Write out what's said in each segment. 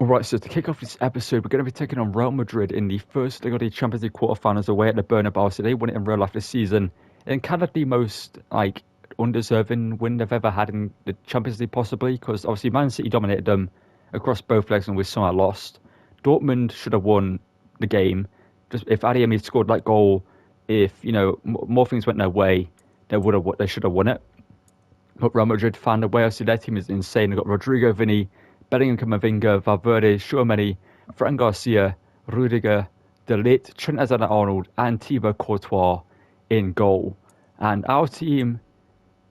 Alright, so to kick off this episode, we're going to be taking on Real Madrid in the first leg of the Champions League quarterfinals away at the Bernabeu. So they won it in real life this season. And kind of the most, undeserving win they've ever had in the Champions League, possibly. Because obviously Man City dominated them across both legs and we somehow lost. Dortmund should have won the game. Just if Adeyemi had scored that goal, if, more things went their way, they should have won it. But Real Madrid found a way. Obviously, their team is insane. They've got Rodrigo, Vinny, Bellingham, Camavinga, Valverde, Tchouaméni, Fran Garcia, Rudiger, De Ligt, Trent Alexander-Arnold, and Thibaut Courtois in goal. And our team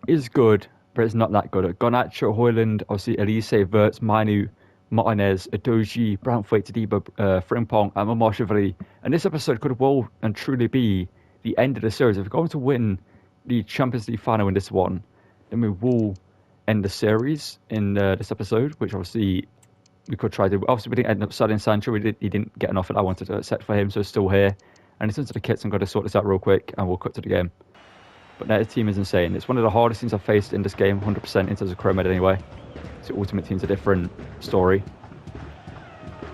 is good, but it's not that good. Garnacho, Højlund, obviously Elise, Wirtz, Manu, Martinez, Adoji, Branthwaite, Tadibo, Frimpong, and Mamashvili. And this episode could well and truly be the end of the series. If we're going to win the Champions League final in this one, then we will end the series in this episode, which obviously we could try to. Obviously, we didn't end up selling Sancho. He didn't get an offer that I wanted to accept for him, so it's still here. And in terms of the kits, I'm going to sort this out real quick, and we'll cut to the game. But their team is insane. It's one of the hardest teams I've faced in this game, 100% in terms of Premeir anyway. So Ultimate Team's a different story.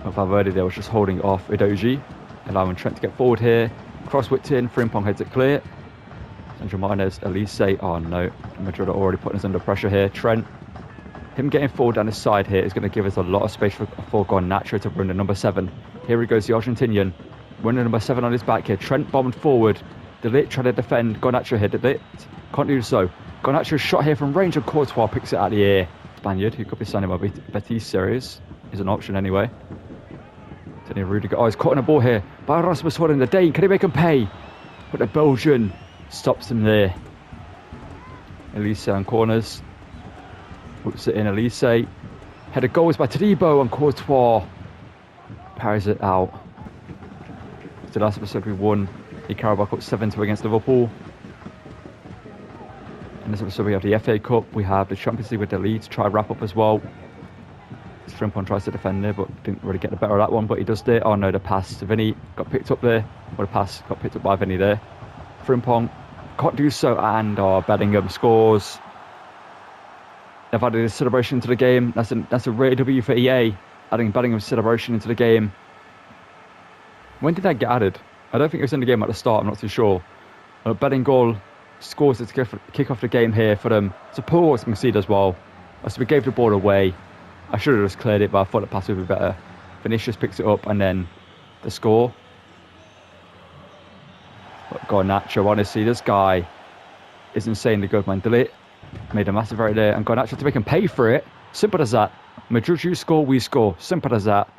But Valverde there was just holding off Udogie, allowing Trent to get forward here. Cross whipped in, Frimpong heads it clear. Sandro Martinez, Elise, oh no, Madrid are already putting us under pressure here. Trent, him getting forward down the side here is going to give us a lot of space for Garnacho to run the number 7. Here he goes, the Argentinian, running number 7 on his back here. Trent bombed forward, De Ligt trying to defend, Garnacho here, De Ligt can't do so. Garnacho's shot here from range and Courtois picks it out of the air. Spaniard, who could be signing by Betis series, is an option anyway. Tony Rudiger, he's caught on a ball here by Rasmus Højlund, the Dane, can he make him pay? But the Belgian stops him there. Elise on corners. Puts it in Elise. Header goals by Tadibo and Courtois. Parries it out. So last episode we won the Carabao Cup 7-2 against Liverpool. In this episode we have the FA Cup. We have the Champions League with the Leeds. Try wrap up as well. Frimpong tries to defend there, but didn't really get the better of that one. But he does there. Oh no, the pass to Vinny got picked up there. Or the pass got picked up by Vinny there. Frimpong can't do so, and Bellingham scores. They've added a celebration to the game. That's a rare W for EA, adding Bellingham's celebration into the game. When did that get added? I don't think it was in the game at the start, I'm not too sure. Bellingham scores to kick off the game here for them. So Paul was conceded as well. So we gave the ball away. I should have just cleared it, but I thought the pass would be better. Vinicius picks it up and then the score. But Garnacho, honestly, this guy is insanely good, man. De Ligt made a massive error there, and Garnacho to make him pay for it. Simple as that. Madrid, you score, we score. Simple as that.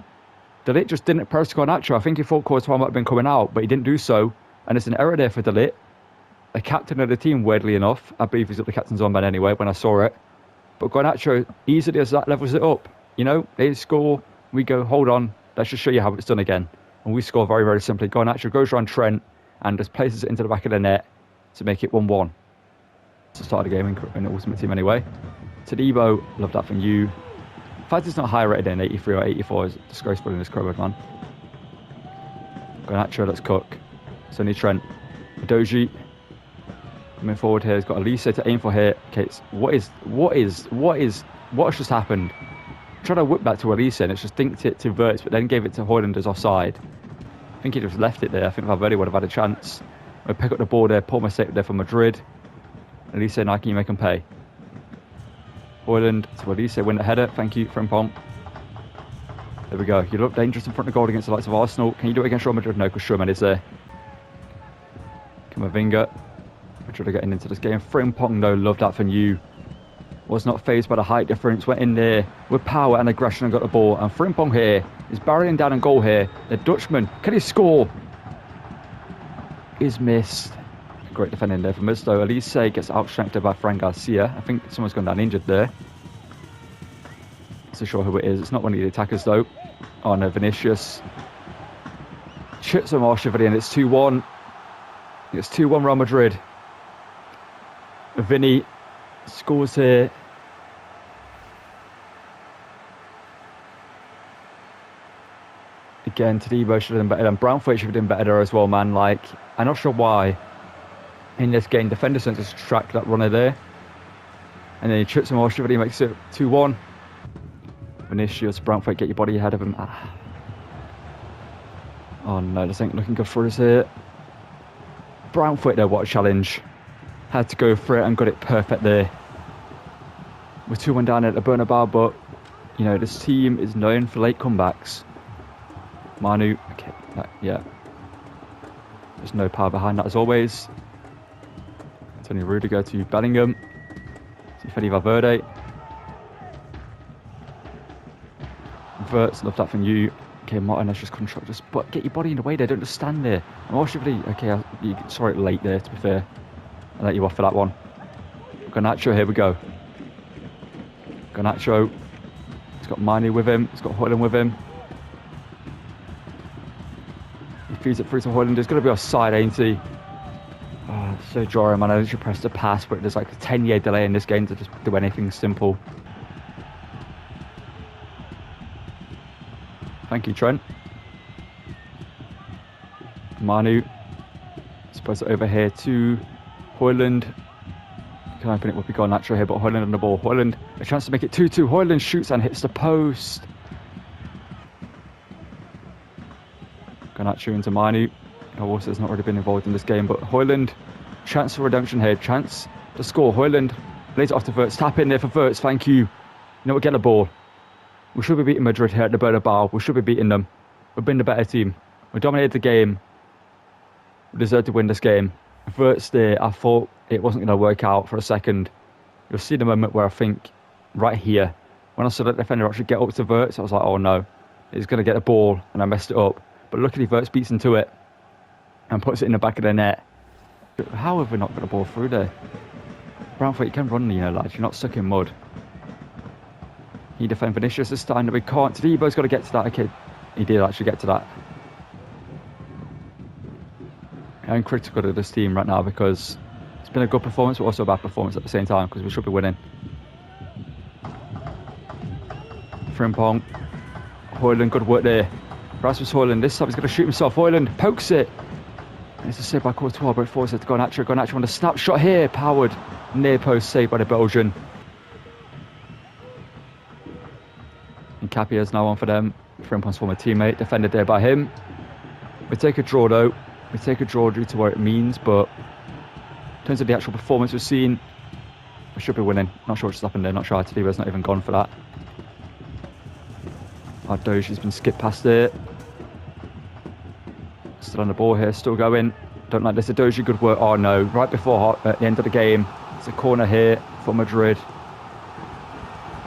De Ligt just didn't press Garnacho. I think he thought Courtois might have been coming out, but he didn't do so. And it's an error there for De Ligt. The captain of the team, weirdly enough. I believe he's got the captain's armband anyway when I saw it. But Garnacho, easily as that, levels it up. They score, we go, hold on, let's just show you how it's done again. And we score very, very simply. Garnacho goes around Trent and just places it into the back of the net to make it 1-1. It's the start of the game in the Ultimate Team anyway. Tadibo, love that from you. In fact, it's not higher rated than 83 or 84. It's disgraceful in this Crowwood, man. Garnacho, let's cook. Sonny Trent. Doji coming forward here. He's got Elise to aim for here. Okay, what has just happened? Trying to whip back to Elise and it's just dinked it to Wirtz, but then gave it to Højlund as offside. I think he just left it there. I think Valverde would have had a chance. We'll pick up the ball there. Poor mistake there for Madrid. Elise, now can you make him pay? Højlund to Elise, win the header. Thank you, Frimpong. There we go. You look dangerous in front of goal against the likes of Arsenal. Can you do it against Real Madrid? No, because Schumann is there. Camavinga. Madrid are getting into this game. Frimpong, though, love that from you. Was not fazed by the height difference. Went in there with power and aggression and got the ball. And Frimpong here is barreling down in goal here. The Dutchman, can he score? Is missed. Great defending there from us though. Elise gets outstrengthed by Fran Garcia. I think someone's gone down injured there. Not so sure who it is. It's not one of the attackers though. Oh no, Vinicius. Chips on Marshall and it's 2-1. It's 2-1 Real Madrid. Vinny scores here. Again, Tadibo should have done better, and Branthwaite should have done better there as well, man. I'm not sure why in this game defender sent to track that runner there, and then he trips him off, he makes it 2-1. Vinicius, Brantford, get your body ahead of him. Oh no, this ain't looking good for us here. Brantford there, what a challenge. Had to go for it and got it perfect there. We're 2-1 down at the Bernabeu, but you know, this team is known for late comebacks. Manu, okay, yeah. There's no power behind that as always. Tony Rudiger to Bellingham. To Fede Valverde. Verts, love that from you. Okay, Martinez just construct us, but get your body in the way there, don't just stand there. And Moshively, okay, you saw it late there, to be fair. I'll let you off for that one. Garnacho, here we go. Garnacho. He's got Manu with him, he's got Højlund with him. He feeds it through to Højlund, there's going to be offside, ain't he? Oh, so jarring, man. I literally pressed the pass, but there's like a 10-year delay in this game to just do anything simple. Thank you, Trent. Manu. Supposed to over here to Højlund. Can open it with Garnacho here, but Højlund on the ball. Højlund, a chance to make it 2-2. Højlund shoots and hits the post. Garnacho into Manu. Also has not really been involved in this game, but Højlund, chance for redemption here. Chance to score. Højlund lays it off to Verts. Tap in there for Verts. Thank you. You know what? Get the ball. We should be beating Madrid here at the Bernabeu. We should be beating them. We've been the better team. We dominated the game. We deserve to win this game. Verts there, I thought it wasn't going to work out for a second. You'll see the moment where I think, right here, when I saw that defender actually get up to Verts, I was like, oh no, he's going to get the ball, and I messed it up. But luckily Verts beats into it and puts it in the back of the net. How have we not got the ball through there? Brantford, you can run, you know, lads. You're not stuck in mud. He defends Vinicius this time, but we can't. Tadebo's got to get to that. Okay, he did actually get to that. I'm critical of this team right now because it's been a good performance, but also a bad performance at the same time because we should be winning. Frimpong. Højlund, good work there. Rasmus Højlund, this time he's going to shoot himself. Højlund pokes it. And it's a save by Courtois, but it forces it to Garnacho. Garnacho on the snapshot here. Powered. Near post save by the Belgian. And Capia's now on for them. Frimpong's former teammate. Defended there by him. We take a draw though. We take a draw due to what it means, but in terms of the actual performance we've seen, we should be winning. Not sure what's happened there. Not sure Tadebo's not even gone for that. Our Doji's been skipped past there. Still on the ball here, still going. Don't like this. Doji, good work. Oh no, right before at the end of the game. It's a corner here for Madrid.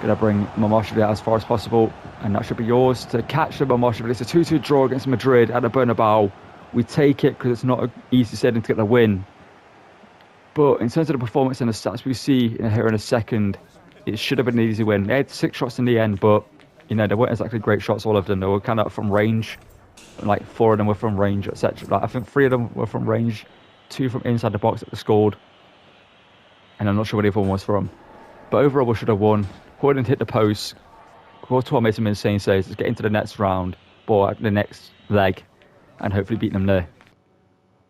Gonna bring Momoshvili out as far as possible, and that should be yours to catch the Momoshvili. It's a 2-2 draw against Madrid at the Bernabeu. We take it because it's not an easy setting to get the win. But in terms of the performance and the stats we see here in a second, it should have been an easy win. They had 6 shots in the end, but you know, they weren't exactly great shots, all of them. They were kind of from range. Like 4 of them were from range, etc. Like, I think 3 of them were from range, 2 from inside the box that they scored. And I'm not sure where the other one was from. But overall, we should have won. Højlund hit the post. Courtois made some insane saves. Let's get into the next round, or the next leg, and hopefully beat them there.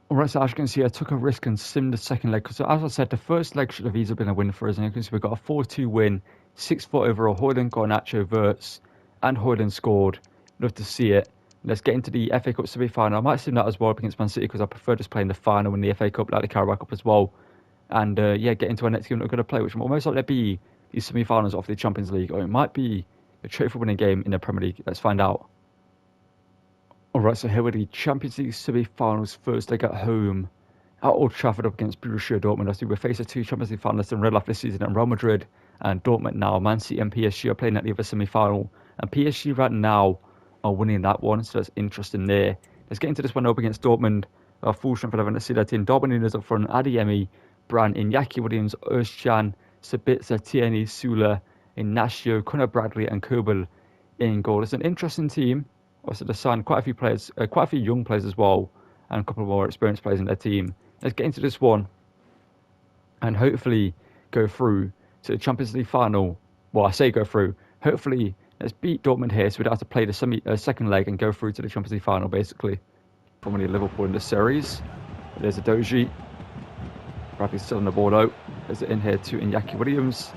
Alright, so as you can see, I took a risk and simmed the second leg. Because as I said, the first leg should have easily been a win for us. And you can see we got a 4-2 win, 6-4 overall. Højlund, Garnacho, Verts, and Højlund scored. Love to see it. Let's get into the FA Cup semi-final. I might sim that as well against Man City because I prefer just playing the final in the FA Cup, like the Carabao Cup as well. And yeah, get into our next game that we're going to play, which will most likely be the semi-finals of the Champions League, or it might be a trophy winning game in the Premier League. Let's find out. Alright, so here are the Champions League semi-finals. First leg at home at Old Trafford up against Borussia Dortmund. Obviously, we're facing 2 Champions League finalists in real life this season, and Real Madrid and Dortmund now. Man City and PSG are playing at the other semi-final, and PSG right now are winning that one, so that's interesting there. Let's get into this one up against Dortmund. Our full strength 11 to see that team. Darwin Núñez up front, Adeyemi, Brand, Iñaki Williams, Özcan, Sabitzer, Tierney, Sula, Ignacio, Conor Bradley, and Kobel in goal. It's an interesting team. Also, they signed quite a few players, quite a few young players as well, and a couple of more experienced players in their team. Let's get into this one and hopefully go through to the Champions League final. Well, I say go through. Hopefully, let's beat Dortmund here so we don't have to play the second leg and go through to the Champions League final, basically. Probably Liverpool in the series. There's a Doji. Bradley's still on the ball, though. There's it in here to Iñaki Williams.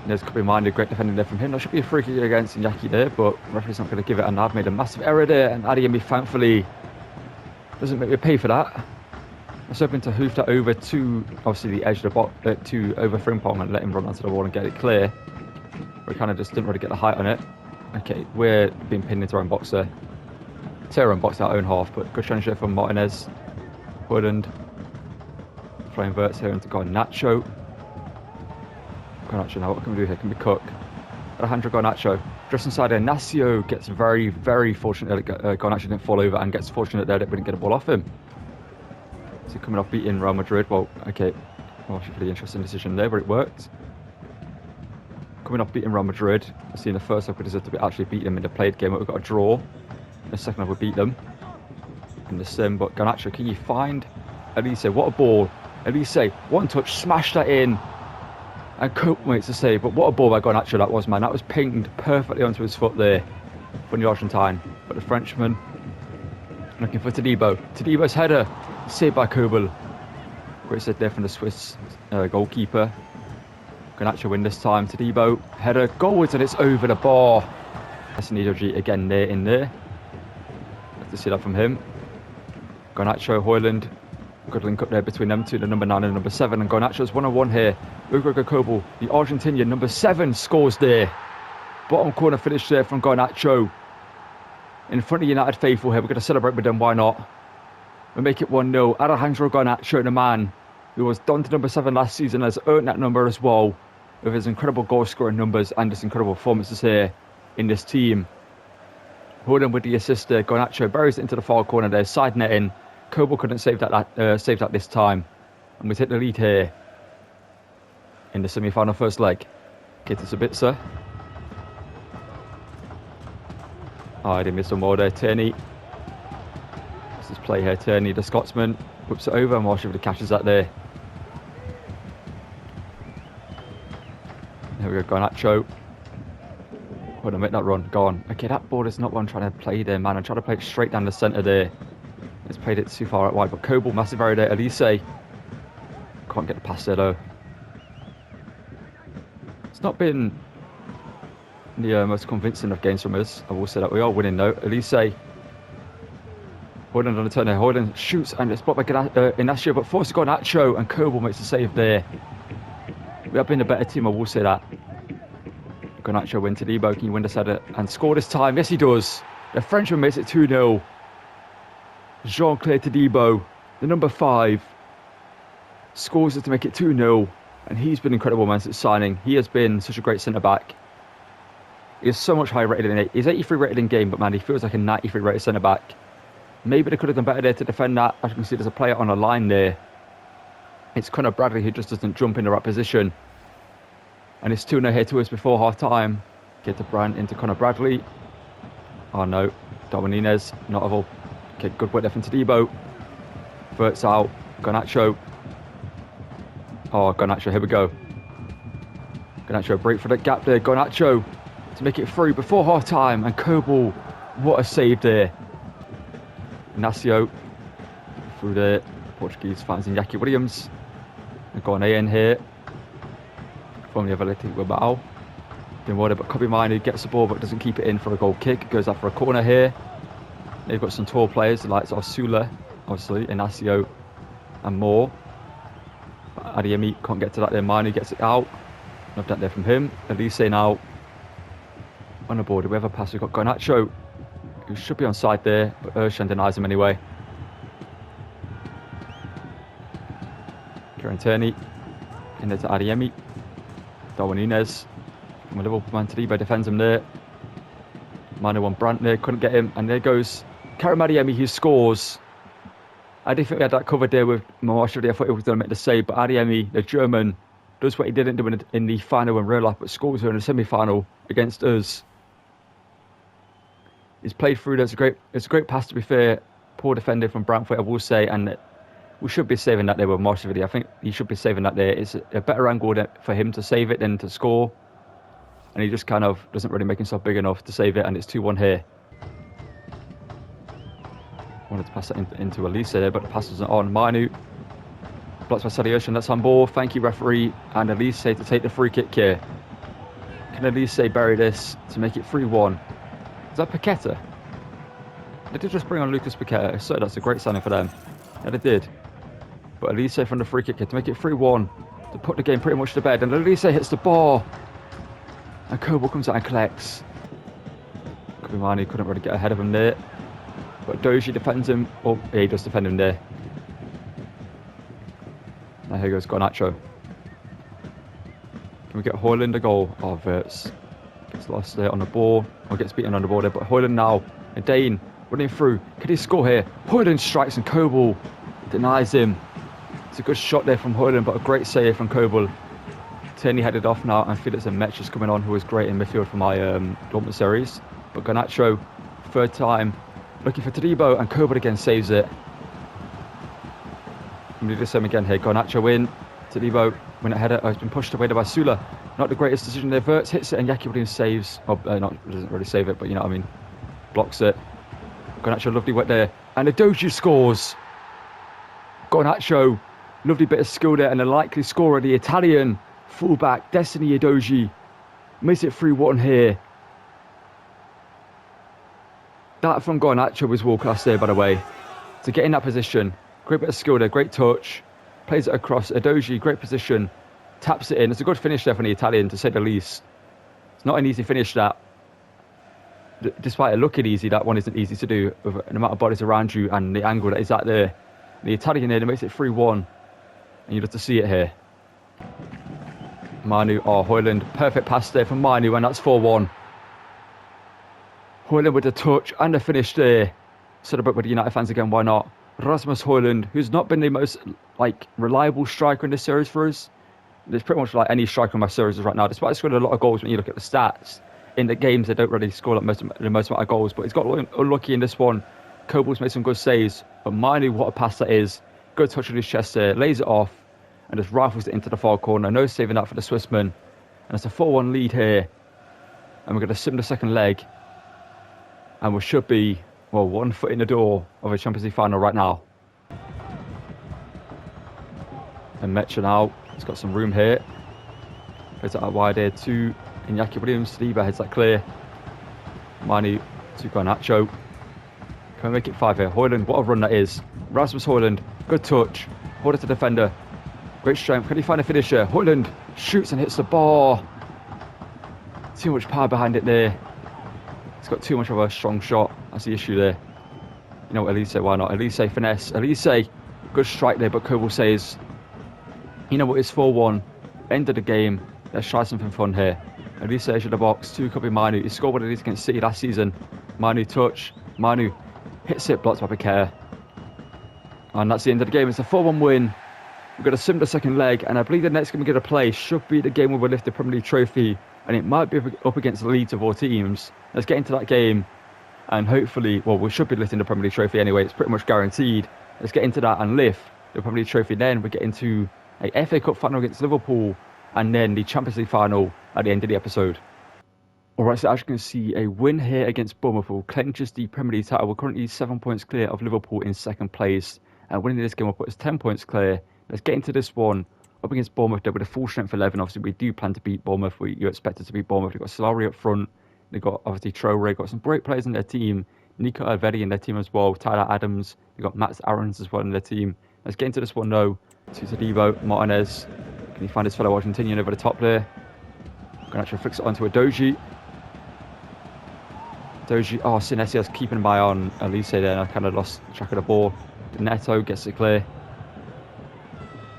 There's could be minded, great defending there from him. That should be a free kick against Iñaki there, but referee's not going to give it, and I've made a massive error there, and Adeyemi thankfully doesn't make me pay for that. I was hoping to hoof that over to, obviously, the edge of the box, to over Frimpong and let him run onto the wall and get it clear. But we kind of just didn't really get the height on it. Okay, we're being pinned into our own box there. Tear our own box, our own half, but good transition from Martinez. Woodland. Flying verts here into Garnacho. Garnacho now, what can we do here? Can we cook? Alejandro Garnacho. Just inside there, Nacio gets very, very fortunate that Garnacho didn't fall over and gets fortunate there that we didn't get a ball off him. So coming off beating Real Madrid, well, okay, well, actually pretty interesting decision there, but it worked. Coming off beating Real Madrid, I see in the first half we deserved to actually beat them in the played game, but we got a draw. In the second half we beat them in the sim, but Garnacho, can you find Elise? What a ball. Elise, one touch, smashed that in. And Cope makes the save, but what a ball by Garnacho that was, man. That was pinged perfectly onto his foot there from the Argentine. But the Frenchman looking for Todibo. Todibo's header, saved by Kobel. Great save there from the Swiss goalkeeper. Garnacho win this time. Todibo, header, goals, and it's over the bar. That's an Edoji again there in there. Good to see that from him. Garnacho, Højlund. Good link up there between them two, the number 9 and number 7. And Garnacho's 1-on-1 here. Ugo Kobel, the Argentinian, number 7, scores there. Bottom corner finish there from Garnacho. In front of United faithful here. We're going to celebrate with them, why not? We make it 1-0. Alejandro Garnacho, the man who was done to number 7 last season, has earned that number as well with his incredible goal scoring numbers and his incredible performances here in this team. Højlund with the assist there. Garnacho buries it into the far corner there, side netting. Kobel couldn't save that this time, and we take the lead here in the semi-final first leg. Get us a bit, sir. Oh, I did miss some more there. Tierney. This is play here. Tierney, the Scotsman, whips it over, and Marshall catches that there. There we go, Garnacho. Hold on, make that run. Go on. Okay, that ball is not what I'm trying to play there, man. I'm trying to play it straight down the centre there. It's played it too far out wide, but Kobel, massive error there. Elise can't get the pass there though. It's not been the most convincing of games from us. I will say that we are winning though. Elise, Højlund on the turn there. Højlund shoots and it's blocked by Inacio, but forces Garnacho, and Kobel makes a save there. We have been a better team, I will say that. Garnacho win to Todibo. Can you win this header and score this time? Yes, he does. The Frenchman makes it 2-0. Jean-Claire Todibo, the number 5, scores it to make it 2-0, and he's been incredible, man, since signing. He has been such a great centre-back. He is so much higher rated than 8. He's 83 rated in game, but man, he feels like a 93 rated centre-back. Maybe they could have done better there to defend that. As you can see, there's a player on a line there. It's Conor Bradley who just doesn't jump in the right position. And it's 2-0 here to us before half-time. Get to Brandt into Conor Bradley. Oh no, Darwin Núñez, not of all. Okay, good work there from Todibo. Verts out. Garnacho. Oh, Garnacho, here we go. Garnacho, break for the gap there. Garnacho to make it through before half time. And Kobel, what a save there. Nacio through the Portuguese fans in Iñaki Williams. We've got an A in here from the ability with Bao. Doing well, but Kobe Minu gets the ball but doesn't keep it in for a goal kick. Goes out for a corner here. They've got some tall players, the likes of Sula, obviously, Inacio, and more. Adeyemi can't get to that there. Manu gets it out. Love that there from him. Elise now on the board. We have a pass. We've got Garnacho, who should be on side there, but Urshan denies him anyway. Kieran Tierney in there to Adeyemi. Darwin Núñez from a Liverpool man. Todibo defends him there. Manu on Brandt there, couldn't get him, and there goes Karim Adeyemi, who scores. I didn't think we had that covered there with Marshall. I thought he was going to make the save, but Adeyemi, the German, does what he didn't do in the final in real life, but scores her in the semi-final against us. He's played through. It's a great pass, to be fair. Poor defender from Brantford, I will say, and we should be saving that there with Marshall. I think he should be saving that there. It's a better angle for him to save it than to score, and he just kind of doesn't really make himself big enough to save it, and it's 2-1 here. Wanted to pass that into Elise there, but the pass wasn't on. Manu blocks by Sadio Ocean. That's on ball. Thank you, referee. And Elise to take the free kick here. Can Elise bury this to make it 3-1? Is that Paqueta? They did just bring on Lucas Paqueta, so that's a great signing for them. Yeah, they did. But Elise from the free kick here to make it 3-1, to put the game pretty much to bed. And Elise hits the bar. And Coble comes out and collects. Kubimani couldn't really get ahead of him there. But Doji defends him. Oh, yeah, he does defend him there. Now here goes Garnacho. Can we get Højlund a goal? Oh, Wirtz gets lost there on the ball. Or gets beaten on the ball there. But Højlund now. And Dane running through. Can he score here? Højlund strikes and Coble denies him. It's a good shot there from Højlund, but a great save from Coble. Tierney headed off now, and Felix and Metch is coming on, who was great in midfield for my Dortmund series. But Garnacho, third time, looking for Todibo, and Coble again saves it. We do the same again here. Garnacho in. Todibo, when it header, has been pushed away by Sula. Not the greatest decision there. Wirtz hits it, and Yaki Williams saves. Oh, doesn't really save it, but you know what I mean. Blocks it. Garnacho, lovely work there. And Edoji scores. Garnacho, lovely bit of skill there, and a likely scorer, the Italian fullback, Destiny Edoji, makes it 3-1 here. That from Garnacho was world class there, by the way. To get in that position, great bit of skill there, great touch, plays it across. Edoji, great position, taps it in. It's a good finish there from the Italian, to say the least. It's not an easy finish, that. Despite it looking easy, that one isn't easy to do with an amount of bodies around you and the angle that is at there. The Italian there makes it 3-1, and you'd have to see it here. Manu, Højlund, perfect pass there from Manu, and that's 4-1. Højlund with the touch and the finish there. Celebrate with the United fans again, why not? Rasmus Højlund, who's not been the most reliable striker in this series for us. There's pretty much like any striker in my series right now, despite scoring a lot of goals when you look at the stats. In the games, they don't really score the most amount of goals, but he's got unlucky in this one. Coble's made some good saves, but Manu, what a pass that is. Good touch on his chest there, lays it off, and just rifles it into the far corner. No saving that for the Swissman. And it's a 4-1 lead here. And we're going to sim the second leg. And we should be, well, 1 foot in the door of a Champions League final right now. And Metcha now, he's got some room here. Plays it out wide here to Iñaki Williams. Saliba heads that clear. Manu to Garnacho. Can we make it 5 here? Højlund, what a run that is. Rasmus Højlund, good touch. Hold it to defender. Great strength. Can he find a finisher? Højlund shoots and hits the bar. Too much power behind it there. He's got too much of a strong shot. That's the issue there. You know what, Elise, why not? Elise finesse. Elise, good strike there, but Coble says, you know what, it's 4-1. End of the game. Let's try something fun here. Elise edge of the box. 2 could be Manu. He scored what it is against City last season. Manu touch. Manu hits it, blocked by Premeir. And that's the end of the game. It's a 4-1 win. We're going to sim the second leg, and I believe the next game we're going to play should be the game where we lift the Premier League trophy, and it might be up against the leads of all teams. Let's get into that game, and hopefully, well, we should be lifting the Premier League trophy anyway. It's pretty much guaranteed. Let's get into that and lift the Premier League trophy. Then we get into a FA Cup final against Liverpool, and then the Champions League final at the end of the episode. Alright, so as you can see, a win here against Bournemouth will clinches the Premier League title. We're currently 7 points clear of Liverpool in second place, and winning this game will put us 10 points clear. Let's get into this one up against Bournemouth. They're with a full strength 11. Obviously, we do plan to beat Bournemouth. You expect us to beat Bournemouth. They've got Solari up front. They've got obviously Traore. Got some great players in their team. Nico Alvedi in their team as well. Tyler Adams. They've got Matt Aarons as well in their team. Let's get into this one though. To Todibo, Martinez. Can he find his fellow Argentinian over the top there? Gonna actually fix it onto Edoji. Edoji. Oh, Senesi was keeping an eye on Elise there, and I kind of lost track of the ball. Neto gets it clear.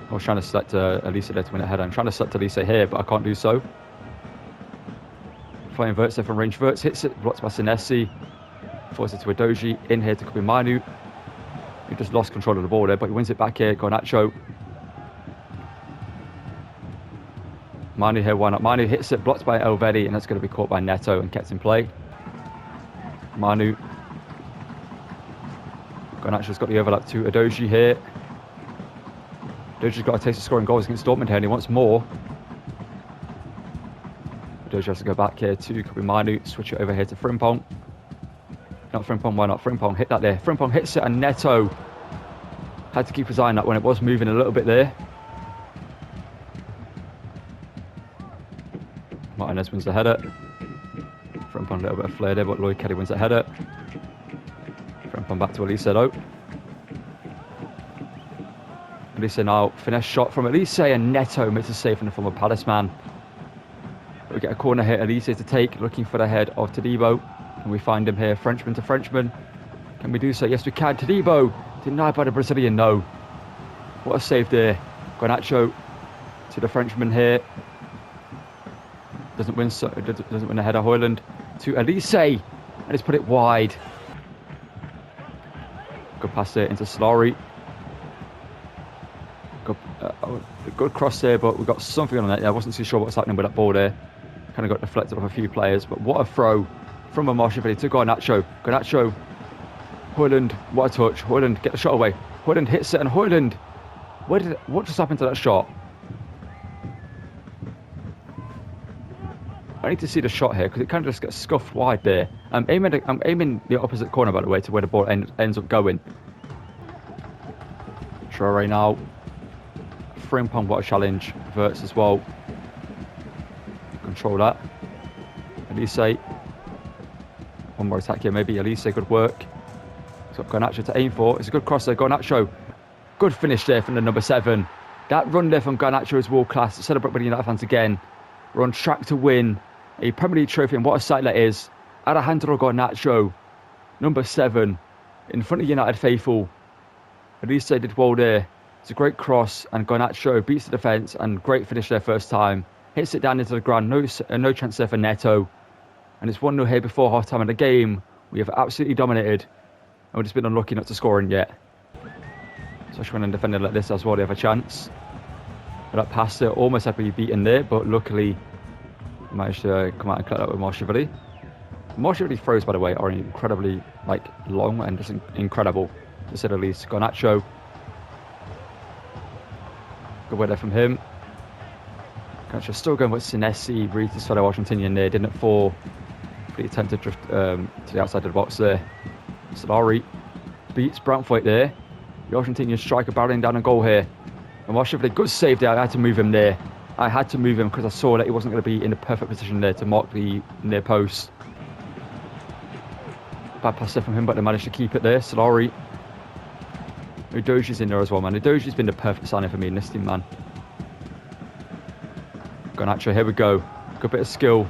I was trying to select Elise there to win a header. I'm trying to select Elise here, but I can't do so. Flying Wirtz there from range. Wirtz hits it, blocked by Senesi. Forces it to Edoji. In here to Kobe Manu. He just lost control of the ball there, but he wins it back here. Garnacho. Manu here, why not? Manu hits it, blocked by Elvedi, and that's going to be caught by Neto and kept in play. Manu. Garnacho's got the overlap to Edoji here. Edoji's got a taste of scoring goals against Dortmund here, and he wants more. Edoji has to go back here to Kobe Manu, switch it over here to Frimpong. Not Frimpong, why not? Frimpong hit that there. Frimpong hits it, and Neto had to keep his eye on that when it was moving a little bit there. Jimenez wins the header. Frimpong a little bit of flair there, but Lloyd Kelly wins the header. Frimpong back to Elise though. Elise now, finesse shot from Elise, and Neto makes a save from the former Palace man. We get a corner here, Elise to take, looking for the head of Todibo. And we find him here, Frenchman to Frenchman. Can we do so? Yes, we can. Todibo, denied by the Brazilian, no. What a save there. Garnacho to the Frenchman here. Doesn't win the header. Højlund to Elise, and he's put it wide. Good pass there into Solari. Good cross there, but we got something on it. I wasn't too sure what was happening with that ball there. Kind of got deflected off a few players, but what a throw from Marsheville to Garnacho. Garnacho, Højlund, what a touch. Højlund, get the shot away. Højlund hits it, and Højlund, what just happened to that shot? I need to see the shot here because it kind of just gets scuffed wide there. I'm aiming the opposite corner, by the way, to where the ball ends up going. Traore now. Frimpong, what a challenge. Verts as well. Control that. Elise. One more attack here, maybe. Elise, good work. He's got Garnacho to aim for. It's a good cross there. Garnacho. Good finish there from the number 7. That run there from Garnacho is world class. Celebrate with the United fans again. We're on track to win a Premier League trophy, and what a sight that is. Alejandro Garnacho, number 7, in front of United faithful. Elise did well there. It's a great cross, and Garnacho beats the defence, and great finish there first time. Hits it down into the ground, no chance there for Neto. And it's 1-0 here before half-time in the game. We have absolutely dominated, and we've just been unlucky not to score in yet. Especially when a defender like this as well, they have a chance. But that pass there almost had to be beaten there, but luckily managed to come out and collect that with Marsheville. Marsheville throws, by the way, are incredibly long and just incredible, to say the least. Garnacho. Good way there from him. Garnacho still going with Senesi, reads his fellow Argentinian there, didn't fall. Pretty attempt to drift to the outside of the box there. Solari beats Brantford there. The Argentinian striker barreling down a goal here. And Marsheville, good save there. I had to move him there. I had to move him because I saw that he wasn't going to be in the perfect position there to mark the near post. Bad pass there from him, but they managed to keep it there. Solari. Udoji's in there as well, man. Udoji's been the perfect signing for me in this team, man. Garnacho, here we go. Good bit of skill.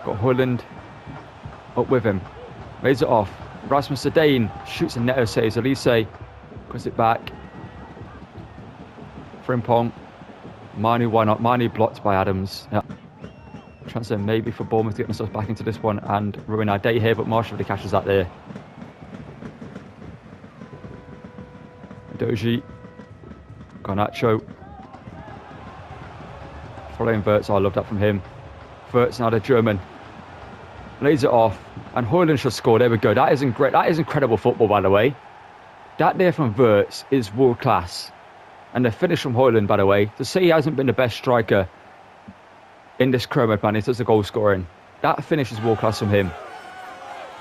Got Højlund up with him. Raise it off. Rasmus Sedane shoots and Neto saves. Elise puts it back. Frimpong. Manu, why not? Manu blocked by Adams. Yeah. Transfer maybe for Bournemouth to get themselves back into this one and ruin our day here, but Marshall catches that there. Doji. Garnacho. Following Verts. I love that from him. Verts now the German. Lays it off. And Højlund should score. There we go. That is incredible football, by the way. That there from Verts is world class. And the finish from Højlund, by the way, to say he hasn't been the best striker in this Premeir, man, he does the goal scoring. That finish is world class from him.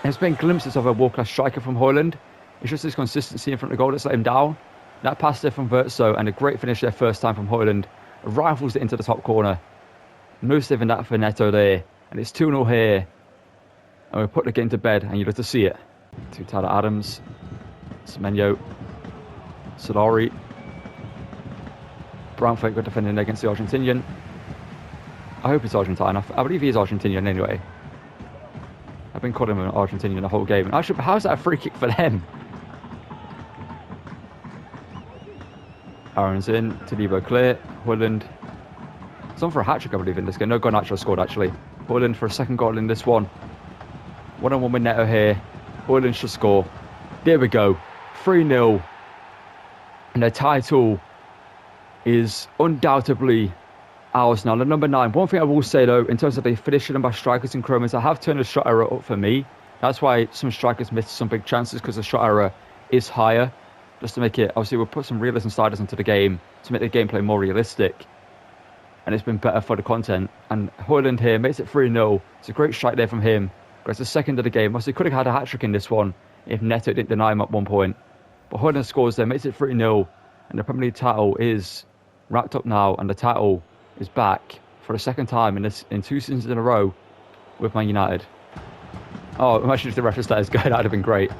There's been glimpses of a world class striker from Højlund. It's just his consistency in front of the goal that's let him down. That pass there from Vertso and a great finish there first time from Højlund. Rifles it into the top corner. No saving that for Neto there. And it's 2-0 here. And we put the game to bed, and you'd love to see it. To Tyler Adams. Semenyo. Solari. Brantford good defending against the Argentinian. I hope it's Argentine. I believe he is Argentinian anyway. I've been calling him an Argentinian the whole game. Actually, how's that a free kick for them? Aaron's in. Todibo clear. Højlund. It's on for a hat-trick, I believe, in this game. No, Garnacho scored, actually. Højlund for a second goal in this one. 1-on-1 with Neto here. Højlund should score. There we go. 3-0. And the title is undoubtedly ours now. The number 9. One thing I will say, though, in terms of the finishing by strikers and Chromas, I have turned the shot error up for me. That's why some strikers missed some big chances, because the shot error is higher. Just to make it, obviously, we'll put some realism sliders into the game to make the gameplay more realistic. And it's been better for the content. And Højlund here makes it 3-0. It's a great strike there from him. But it's the second of the game. Obviously, could have had a hat-trick in this one if Neto didn't deny him at one point. But Højlund scores there, makes it 3-0. And the Premier League title is wrapped up now. And the title is back for a second time in 2 seasons in a row with Man United. Oh, imagine if the reference let us go. That would have been great.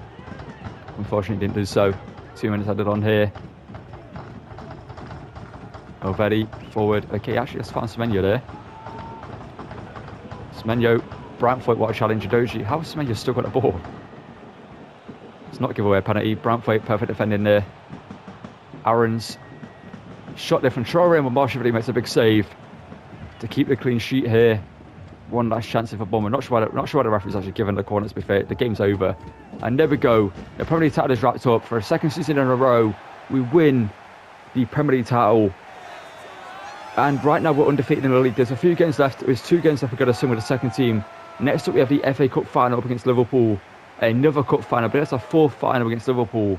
Unfortunately, didn't do so. 2 minutes added on here. Already forward. Okay, actually, let's find Semenyo there. Semenyo, Brantford, what a challenge. Doji. How has Semenyo still got the ball? It's not a giveaway penalty. Brantford, perfect defending there. Aaron's shot there from Traore, and Marshall makes a big save to keep the clean sheet here. One last chance for Bournemouth. Not sure why the referee's actually given the corner, to be fair. The game's over. And there we go. The Premier League title is wrapped up. For a second season in a row, we win the Premier League title. And right now we're undefeated in the league. There's a few games left. There's 2 games left. We've got to swing with the second team. Next up we have the FA Cup final up against Liverpool. Another cup final, but that's our 4th final against Liverpool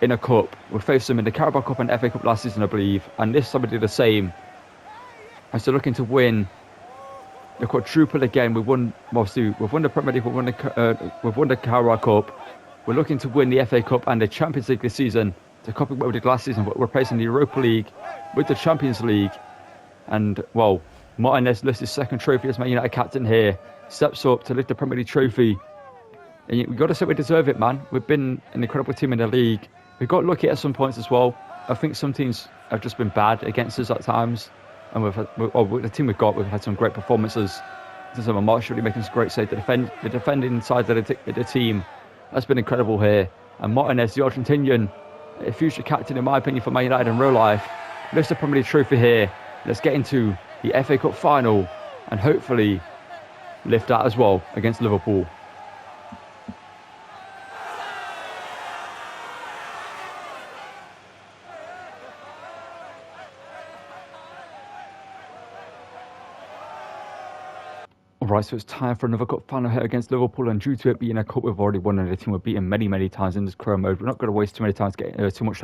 in a cup. We faced them in the Carabao Cup and FA Cup last season, I believe. And this time we did the same. And so looking to win the quadruple again. We've won the Premier League, we've won the Carabao Cup. We're looking to win the FA Cup and the Champions League this season to copy what we did last season, but we're replacing the Europa League with the Champions League. And, well, Martinez lifts his second trophy as Man United captain here. Steps up to lift the Premier League trophy. And we've got to say we deserve it, man. We've been an incredible team in the league. We've got lucky at some points as well. I think some teams have just been bad against us at times. And with the team we've got, we've had some great performances. Some Marsh really making some great saves. The defending side of the team has been incredible here. And Martinez, the Argentinian, a future captain, in my opinion, for Man United in real life, lifts the Premier League trophy here. Let's get into the FA Cup final and hopefully lift that as well against Liverpool. Alright, so it's time for another cup final here against Liverpool, and due to it being a cup we've already won and the team we've beaten many times in this career mode, we're not going to waste too much time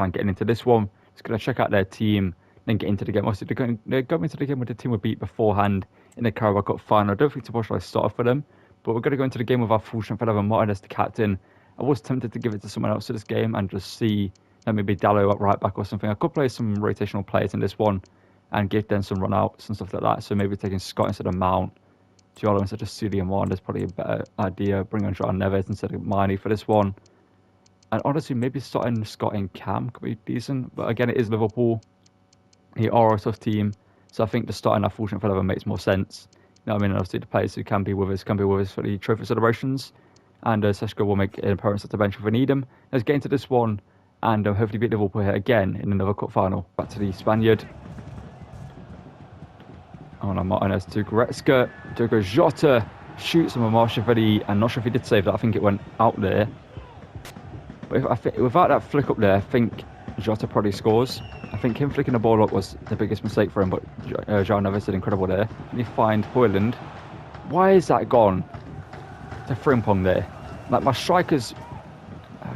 getting into this one. Just going to check out their team, then get into the game. Also, they're going into the game with the team we beat beforehand in the Carabao Cup final. I don't think too much will start for them, but we're going to go into the game with our full strength 11, Martinez the captain. I was tempted to give it to someone else for this game and just see maybe Dallo at right back or something. I could play some rotational players in this one and give them some run outs and stuff like that. So maybe taking Scott instead of Mount. Giallo instead of Sudi and Warren is probably a better idea. Bring on John Neves instead of Miney for this one. And honestly, maybe starting Scott in Cam could be decent. But again, it is Liverpool. They are a tough team. So I think the starting our full strength 11 makes more sense. You know what I mean? And obviously the players who can be with us for the trophy celebrations. And Seshko will make an appearance at the bench if we need him. Let's get into this one and hopefully beat Liverpool here again in another cup final. Back to the Spaniard. Oh no, Martinez to Goretzka. Diogo Jota shoots him with Marshall. I'm not sure if he did save that. I think it went out there. But without that flick up there, I think Jota probably scores. I think him flicking the ball up was the biggest mistake for him, but João Neves did incredible there. And you find Højlund. Why is that gone to Frimpong there? Like, my strikers...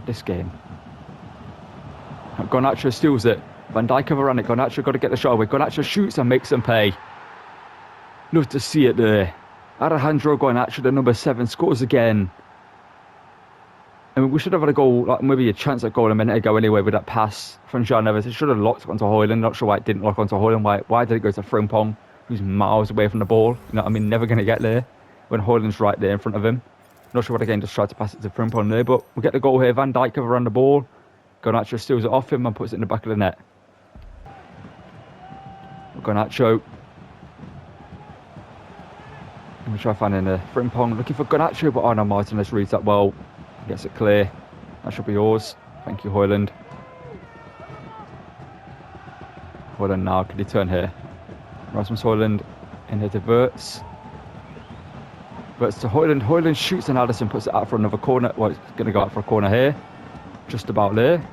this game. Garnacho steals it. Van Dijk overran it. Garnacho got to get the shot away. Garnacho shoots and makes them pay. Love to see it there. Alejandro Garnacho, the number 7, scores again. I mean, we should have had a goal, like maybe a chance at goal a minute ago anyway with that pass from João Neves. It should have locked onto Højlund. Not sure why it didn't lock onto Højlund. Why did it go to Frimpong, who's miles away from the ball? You know what I mean? Never going to get there when Højlund's right there in front of him. Not sure what again, just tried to pass it to Frimpong there, but we get the goal here. Van Dijk overran the ball. Garnacho steals it off him and puts it in the back of the net. Garnacho. We try finding a Frimpong, looking for Garnacho, but no, Martinez reads that well. Gets it clear. That should be yours. Thank you, Højlund. Højlund now, can he turn here? Rasmus Højlund in here to Wirtz. Wirtz to Højlund. Højlund shoots and Addison puts it out for another corner. Well, it's going to go out for a corner here. Just about there.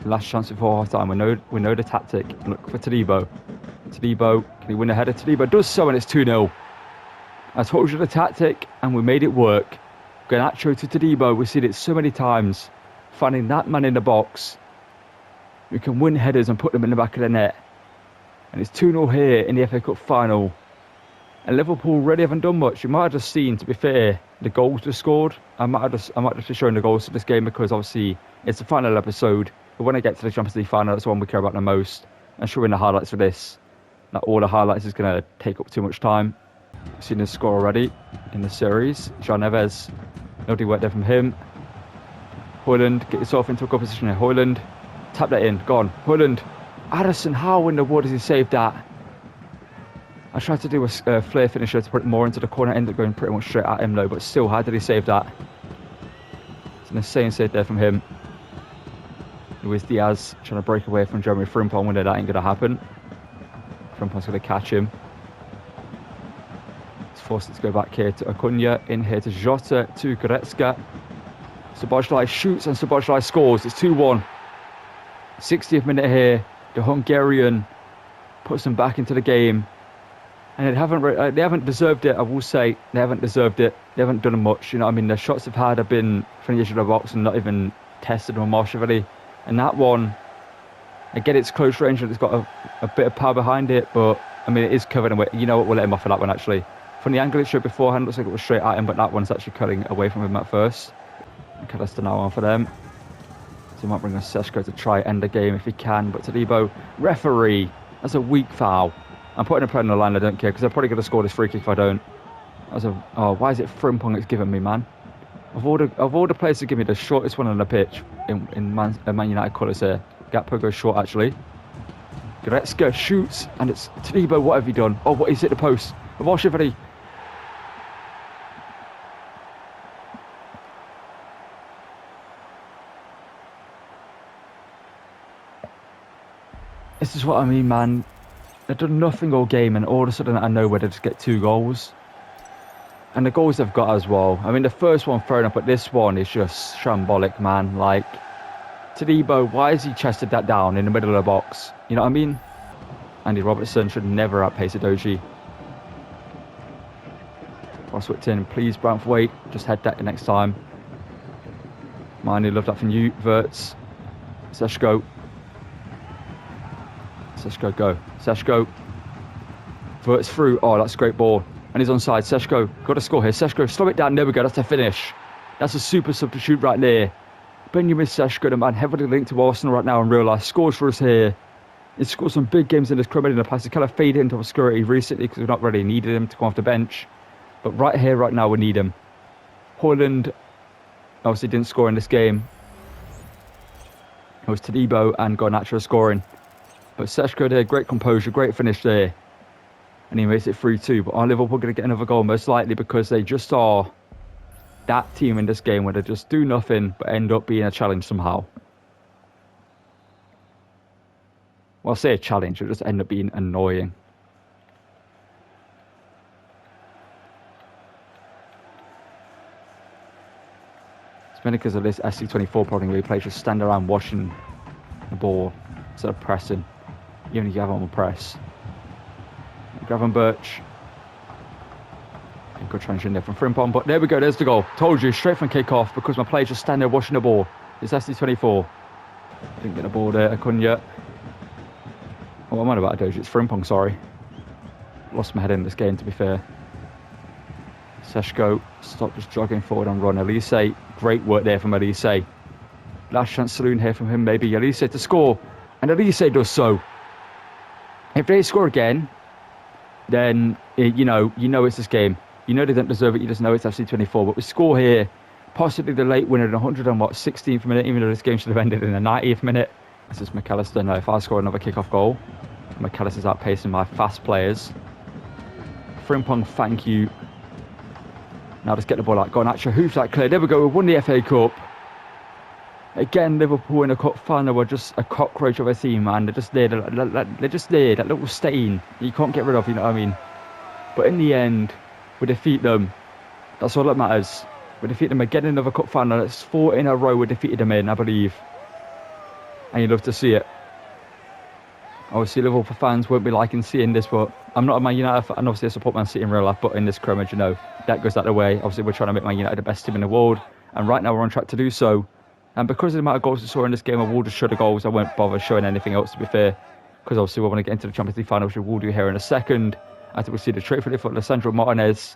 Last chance before half time. We know the tactic. Look for Todibo. Todibo, can he win the header? Todibo does so, and it's 2-0. I told you the tactic, and we made it work. Garnacho to Todibo, we've seen it so many times. Finding that man in the box who can win headers and put them in the back of the net. And it's 2-0 here in the FA Cup final. And Liverpool really haven't done much. You might have just seen, to be fair, the goals just scored. I might just be showing the goals for this game because obviously it's the final episode. But when I get to the Champions League final, that's the one we care about the most. And showing the highlights for this. Like, all the highlights is going to take up too much time. We've seen this score already in the series. Jean Neves, nobody worked there from him. Højlund, get yourself into a good position here. Højlund, tap that in, go on. Højlund, Addison, how in the world does he save that? I tried to do a flare finisher to put it more into the corner, ended up going pretty much straight at him though, but still, how did he save that? It's an insane save there from him. Luis Diaz trying to break away from Jeremy Frimpong. We know that ain't going to happen. Frimpong's going to catch him. He's forced to go back here to Acuna, in here to Jota, to Goretzka. Szoboszlai shoots and Szoboszlai scores. It's 2-1. 60th minute here. The Hungarian puts them back into the game. And they haven't deserved it, I will say. They haven't deserved it. They haven't done much. You know what I mean? The shots they've had have been from the edge of the box and not even tested on Marshall. And that one, again, it's close range and it's got a bit of power behind it. But, I mean, it is covered away. You know what? We'll let him off for that one, actually. From the angle it showed beforehand, it looks like it was straight at him. But that one's actually cutting away from him at first. Okay, that's the now on for them. So he might bring on Seshko to try end the game if he can. But Todibo, referee, that's a weak foul. I'm putting a player on the line, I don't care, because they're probably going to score this free kick if I don't. Why is it Frimpong it's given me, man? Of all the players to give me the shortest one on the pitch in Man United colours here, Gakpo goes short actually. Goretzka shoots, and it's Todibo, what have you done? Oh, what is it, the post? Marshall. This is what I mean, man. They've done nothing all game, and all of a sudden, I know where they just get 2 goals. And the goals they've got as well. I mean, the first one, fair enough, but this one is just shambolic, man. Like, Todibo, why has he chested that down in the middle of the box? You know what I mean? Andy Robertson should never outpace Udogie. Cross whipped in, please, Brantwaite. Just head that next time. Manu, love that from you. Verts. Seshko. Seshko, go. Seshko. Verts through. Oh, that's a great ball. And he's onside. Seshko, got to score here. Seshko, slow it down. There we go. That's the finish. That's a super substitute right there. Benjamin Seshko, the man heavily linked to Arsenal right now in real life, scores for us here. He's scored some big games in this Premeir in the past. He kind of faded into obscurity recently because we've not really needed him to come off the bench. But right here, right now, we need him. Højlund obviously didn't score in this game. It was Todibo and Garnacho scoring. But Seshko there, great composure, great finish there. And he makes it 3-2. But are Liverpool going to get another goal? Most likely, because they just are that team in this game where they just do nothing but end up being a challenge somehow. Well, I'll say a challenge, it'll just end up being annoying. It's mainly because of this SC24 problem where players just stand around watching the ball instead of pressing. Even if you have on the press. Graven Birch. Good transition there from Frimpong, but there we go, there's the goal. Told you, straight from kick-off, because my players just stand there watching the ball. It's SC24. Didn't get the ball there, Acuna. Oh, I'm on about Doge, it's Frimpong, sorry. Lost my head in this game, to be fair. Seshko, stop just jogging forward and run. Elise, great work there from Elise. Last chance saloon here from him, maybe. Elise to score, and Elise does so. If they score again, then, you know it's this game. You know they don't deserve it, you just know it's FC24. But we score here, possibly the late winner in the 116th minute, even though this game should have ended in the 90th minute. This is McAllister. Now, if I score another kick-off goal, McAllister's outpacing my fast players. Frimpong, thank you. Now let's get the ball out. Garnacho, hoops that clear. There we go, we won the FA Cup. Again, Liverpool in a cup final were just a cockroach of a team, man. They're just there, they're just there, that little stain that you can't get rid of, you know what I mean? But in the end, we defeat them. That's all that matters. We defeat them again in another cup final. It's 4 in a row we defeated them in, I believe. And you love to see it. Obviously, Liverpool fans won't be liking seeing this, but I'm not a Man United fan. Obviously, I support Man City in real life, but in this scrimmage, you know, that goes out of the way. Obviously, we're trying to make Man United the best team in the world, and right now we're on track to do so. And because of the amount of goals we saw in this game, I will just show the goals. I won't bother showing anything else, to be fair, because obviously we want to get into the Champions League final, which we will do here in a second. After we see the trophy for Lisandro Martinez.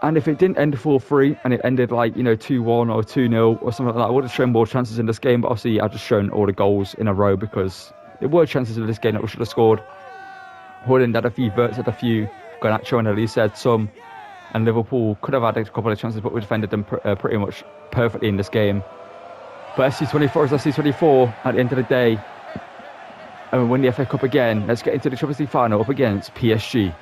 And if it didn't end 4-3 and it ended like, 2-1 or 2-0 or something like that, I would have shown more chances in this game. But obviously, I've just shown all the goals in a row because There were chances of this game that we should have scored. Hoyland had a few, Verts had a few, Garnacho and Elise had some, and Liverpool could have had a couple of chances, but we defended them pretty much perfectly in this game. But SC24 is SC24 at the end of the day, and we win the FA Cup again. Let's get into the Champions League final up against PSG.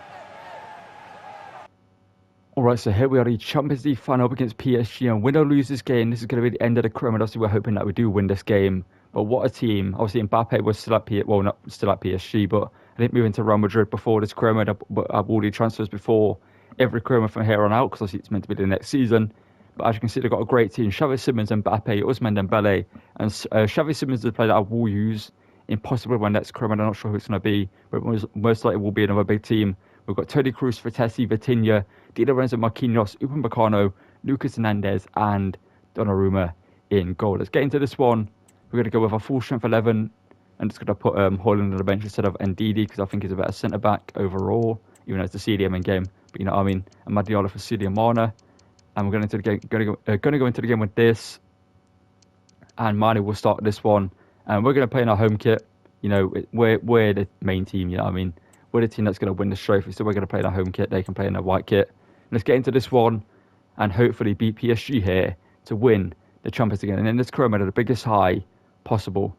Alright, so here we are, the Champions League final up against PSG, and win or lose this game, this is going to be the end of the career, and obviously we're hoping that we do win this game. But what a team. Obviously Mbappe was still at not still at PSG, but I didn't move into Real Madrid before this career mode. I've already transfers before every career mode from here on out, because obviously it's meant to be the next season. But as you can see, they've got a great team. Xavi Simons, Mbappe, Ousmane Dembele, and Xavi Simons is a player that I will use in possibly my next career mode. I'm not sure who it's going to be, but most likely will be another big team. We've got Toni Kroos, Vitesse, Vitinha, Di Lorenzo, Marquinhos, Upamecano, Lucas Hernandez, and Donnarumma in goal. Let's get into this one. We're going to go with our full strength 11. I'm just going to put Hoyland on the bench instead of Ndidi, because I think he's a better centre back overall, even though it's the CDM in game. But you know what I mean. And Madiola for Sadio Mane. And we're going to go into the game with this. And Mane will start this one. And we're going to play in our home kit. You know, we're the main team. You know what I mean. We're the team that's going to win this trophy, so we're going to play in our home kit. They can play in their white kit. Let's get into this one and hopefully beat PSG here to win the Champions League again. And in this career mode at the biggest high possible.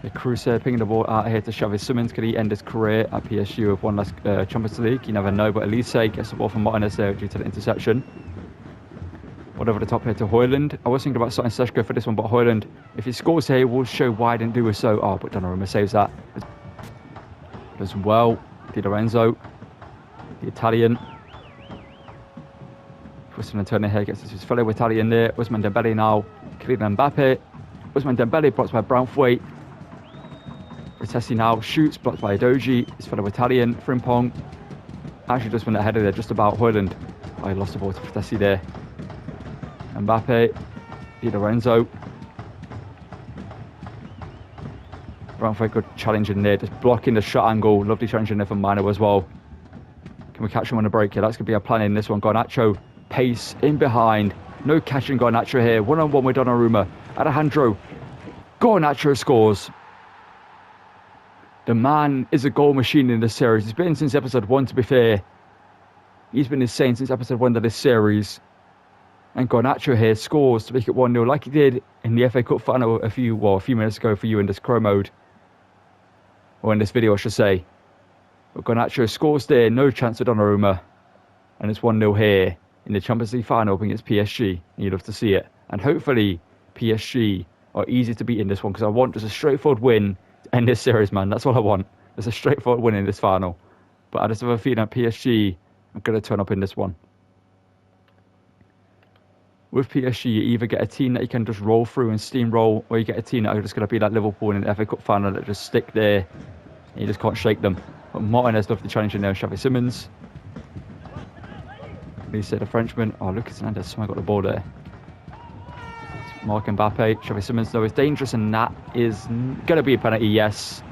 The Crusader pinging the ball out here to Xavi Simons. Could he end his career at PSG with one last Champions League? You never know, but Elise gets the ball from Martinez there due to the interception. One over the top here to Hoyland. I was thinking about starting Seshko for this one, but Hoyland, if he scores here, will show why I didn't do so. Oh, but Donnarumma saves that. Does well. Di Lorenzo, the Italian. Twisting and turning here, gets his fellow Italian there. Ousmane Dembele now. Kylian Mbappe. Ousmane Dembele blocked by Braunthwaite. Vitesse now shoots, blocked by Edoji. His fellow Italian. Frimpong actually just went ahead of there, just about Hoyland. Oh, he lost the ball to Vitesse there. Mbappe, Di Lorenzo. Braunthwaite, good challenge in there, just blocking the shot angle. Lovely challenge in there from Mino as well. Can we catch him on the break here? That's going to be our plan in this one. Garnacho, pace in behind. No catching Garnacho here. One-on-one with Donnarumma. Alejandro. Garnacho scores. The man is a goal machine in this series. He's been since episode 1, to be fair. He's been insane since episode 1 of this series. And Garnacho here scores to make it 1-0 like he did in the FA Cup final a few minutes ago for you in this career mode. Or in this video, I should say. But Garnacho scores there, no chance of Donnarumma. And it's 1-0 here in the Champions League final against PSG. And you'd love to see it. And hopefully PSG are easy to beat in this one, because I want just a straightforward win to end this series, man. That's all I want. Just a straightforward win in this final. But I just have a feeling that PSG are going to turn up in this one. With PSG, you either get a team that you can just roll through and steamroll, or you get a team that are just going to be like Liverpool in the FA Cup final that just stick there and you just can't shake them. But Martinez loved the challenge in there, Xavi Simons. He said the Frenchman. Oh, Lucas Hernandez, someone got the ball there. It's Mark Mbappe. Xavi Simons, though, is dangerous, and that is going to be a penalty, yes.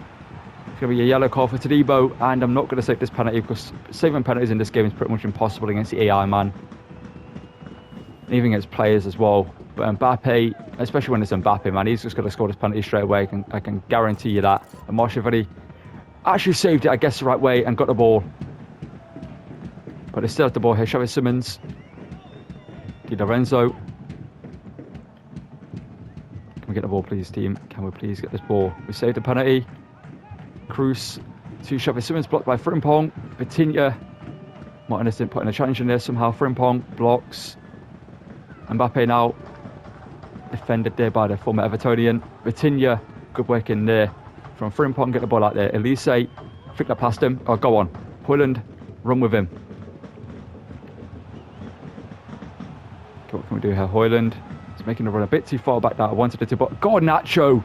It's going to be a yellow card for Todibo, and I'm not going to save this penalty, because saving penalties in this game is pretty much impossible against the AI man. Even against players as well. But Mbappe, especially when it's Mbappe, man, he's just going to score this penalty straight away. I can guarantee you that. And Marcheverdi actually saved it, I guess, the right way and got the ball. But they still have the ball here. Xavi Simons. Di Lorenzo. Can we get the ball, please, team? Can we please get this ball? We saved the penalty. Kroos to Xavi Simons, blocked by Frimpong. Vitinha. Martinez didn't put in a challenge in there somehow. Frimpong blocks. Mbappe now defended there by the former Evertonian. Vitinha, good work in there from Frimpong, get the ball out there. Elise, flick that past him. Oh, go on. Hoyland, run with him. What can we do here? Hoyland is making the run a bit too far back that I wanted it to, but Garnacho!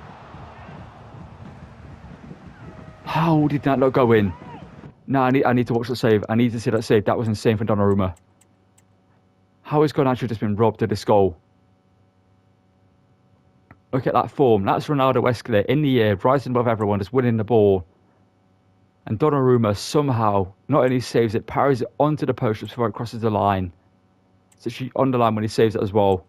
How did that not go in? No, I need to watch the save. I need to see that save. That was insane for Donnarumma. How has Garnacho just been robbed of this goal? Look at that form. That's Ronaldo-esque there, in the air, rising above everyone, just winning the ball. And Donnarumma somehow not only saves it, parries it onto the post just before it crosses the line. It's actually on the line when he saves it as well.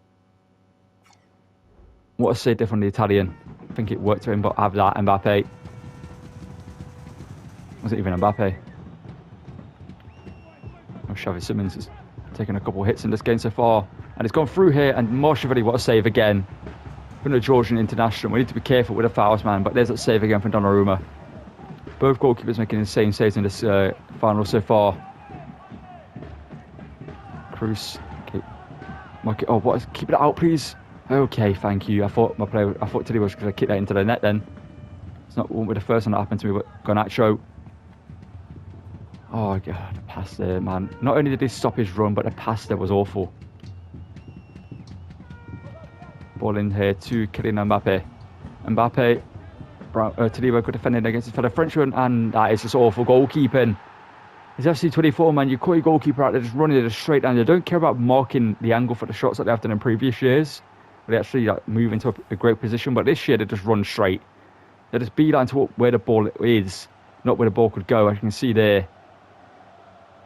What a save there from the Italian. I think it worked to him, but have that Mbappe. Was it even Mbappe? Oh, Xavi Simons has taken a couple of hits in this game so far. And it's gone through here, and Marshevili, what a save again. From the Georgian international. We need to be careful with the fouls, man, but there's that save again from Donnarumma. Both goalkeepers making insane saves in this final so far. Cruz. Okay. Oh, what is, keep it out, please. Okay, thank you. I thought Tilly was going to kick that into the net then. It's not one with the first one that happened to me, but Garnacho. Oh, God, the pass there, man. Not only did he stop his run, but the pass there was awful. Ball in here to Kylian Mbappe. Mbappe. Taliba good defending against his fellow Frenchman, and that is just awful goalkeeping. It's FC 24, man. You call your goalkeeper out, they're just running it straight down. They don't care about marking the angle for the shots that they have done in previous years. They actually move into a great position, but this year they just run straight. They just beeline to where the ball is, not where the ball could go. As you can see there.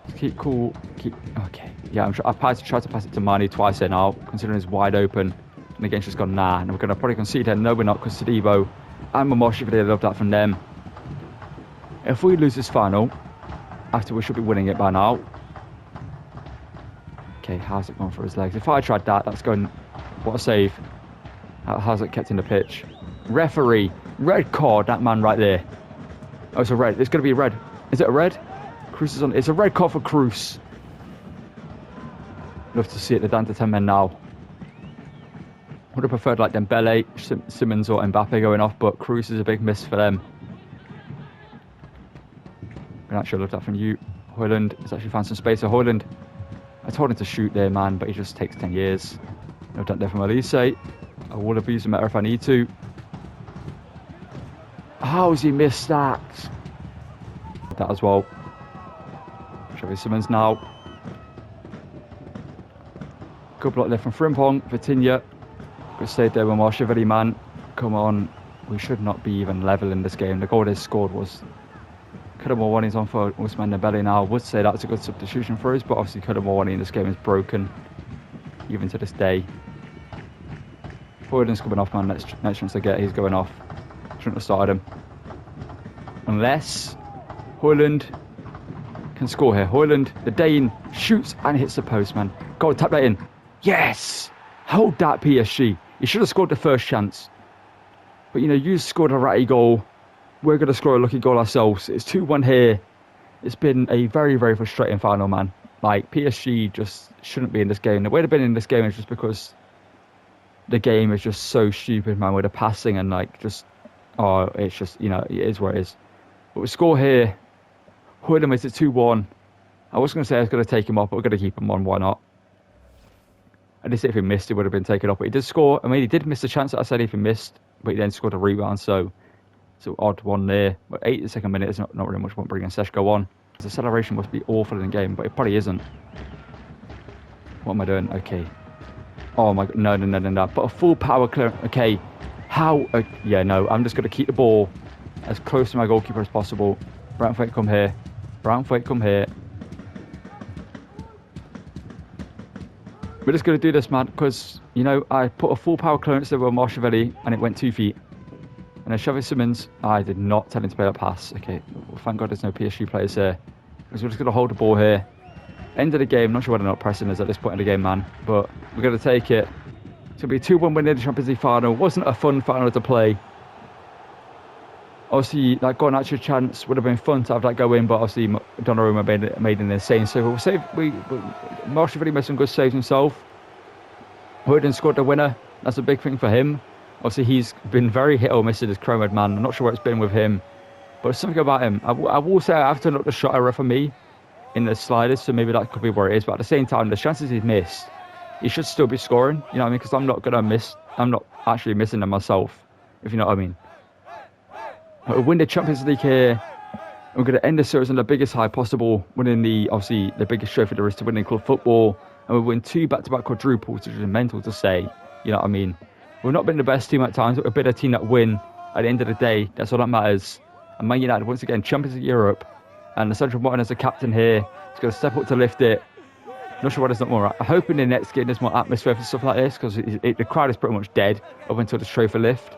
Just keep cool. Okay. Yeah, I tried to pass it to Mane twice there now, considering it's wide open. And the game's just gone, nah. And we're going to probably concede here. No, we're not, because Tadibo and Mamoshi, they love that from them. If we lose this final, after we should be winning it by now. Okay, how's it going for his legs? If I tried that, that's going... What a save. How's it kept in the pitch? Referee. Red card, that man right there. Oh, it's a red. It's going to be a red. Is it a red? Cruz is on. It's a red card for Cruz. Love to see it. They're down to 10 men now. Would have preferred like Dembele, Simmons or Mbappe going off, but Cruz is a big miss for them. I actually love that from you. Højlund has actually found some space for Højlund. I told him to shoot there, man, but he just takes 10 years. I've done that from Elise. I will abuse him if I need to. How's he missed that? That as well. Xavi Simons now. Good block left from Frimpong. Vitinha. Good save there with Marshevili, man. Come on. We should not be even level in this game. The goal they scored was... Kadamawani's on for Ousmane Dembele now. I would say that's a good substitution for us, but obviously Kadamawani in this game is broken. Even to this day. Højlund's coming off, man. Next chance I get, he's going off. Shouldn't have started him. Unless Højlund can score here. Højlund, the Dane, shoots and hits the post, man. Go on, tap that in. Yes! Hold that, PSG. You should have scored the first chance. But, you know, you scored a ratty goal. We're going to score a lucky goal ourselves. It's 2-1 here. It's been a very, very frustrating final, man. Like, PSG just shouldn't be in this game. The way they've been in this game is just because the game is just so stupid, man, with the passing and, like, just... Oh, it's just, you know, it is what it is. But we score here. Højlund makes it 2-1. I was going to say I was going to take him off, but we're going to keep him on. Why not? I did say if he missed, he would have been taken off. But he did score. I mean, he did miss the chance that I said if he missed, but he then scored a rebound, so... It's an odd one there. But 82nd minute is not really much point bringing Seshko on. His acceleration must be awful in the game, but it probably isn't. What am I doing? Okay. Oh my god. No. But a full power clear. Okay. How? Yeah, no. I'm just going to keep the ball as close to my goalkeeper as possible. Brownthwaite, come here. Brownthwaite, come here. We're just going to do this, man, because, you know, I put a full power clearance there with Marshevili and it went 2 feet. And then Xavi Simons, I did not tell him to play that pass. Okay, well, thank God there's no PSG players here. Because we're just going to hold the ball here. End of the game, not sure whether or not pressing is at this point in the game, man. But we're going to take it. It's going to be a 2-1 win in the Champions League final. Wasn't a fun final to play. Obviously, that Garnacho chance would have been fun to have that go in, but obviously Donnarumma made an insane save. Marshevili made some good saves himself. Højlund scored the winner. That's a big thing for him. Obviously, he's been very hit or miss in his Premeir, man. I'm not sure what it's been with him. But there's something about him. I will say I have to look the shot error for me in the sliders, so maybe that could be where it is. But at the same time, the chances he's missed, he should still be scoring. You know what I mean? Because I'm not actually missing them myself, if you know what I mean. But we win the Champions League here. We're going to end the series on the biggest high possible, winning the biggest trophy there is to win in club football. And we win 2 back-to-back quadruples, which is mental to say. You know what I mean? We've not been the best team at times, but we've been a team that win. At the end of the day, that's all that matters. And Man United, once again, champions of Europe. And Sandro Martin as the captain here is going to step up to lift it. Not sure why there's not more. I'm hoping the next game there's more atmosphere for stuff like this, because the crowd is pretty much dead up until the trophy lift.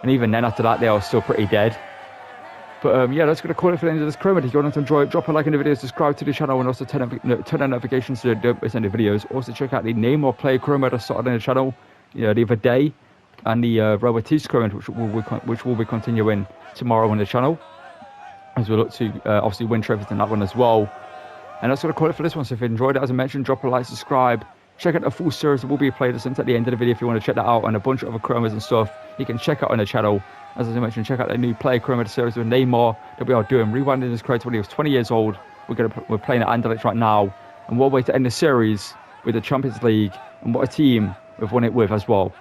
And even then, after that, they are still pretty dead. But yeah, that's going to call it for the end of this promo. If you want to enjoy it, drop a like in the video, subscribe to the channel, and also turn on notifications so you don't miss any videos. Also, check out the name or play promo that started in the channel the other day, and the Robotis promo, which will be continuing tomorrow on the channel, as we look to obviously win trophies in that one as well. And that's going to call it for this one. So if you enjoyed it, as I mentioned, drop a like, subscribe. Check out the full series that will be played at the end of the video if you want to check that out, and a bunch of other chromas and stuff you can check out on the channel. As I mentioned, check out the new player chroma series with Neymar that we are doing, rewinding his career when he was 20 years old. We're playing at Anderlecht right now, and what a way to end the series with the Champions League, and what a team we've won it with as well.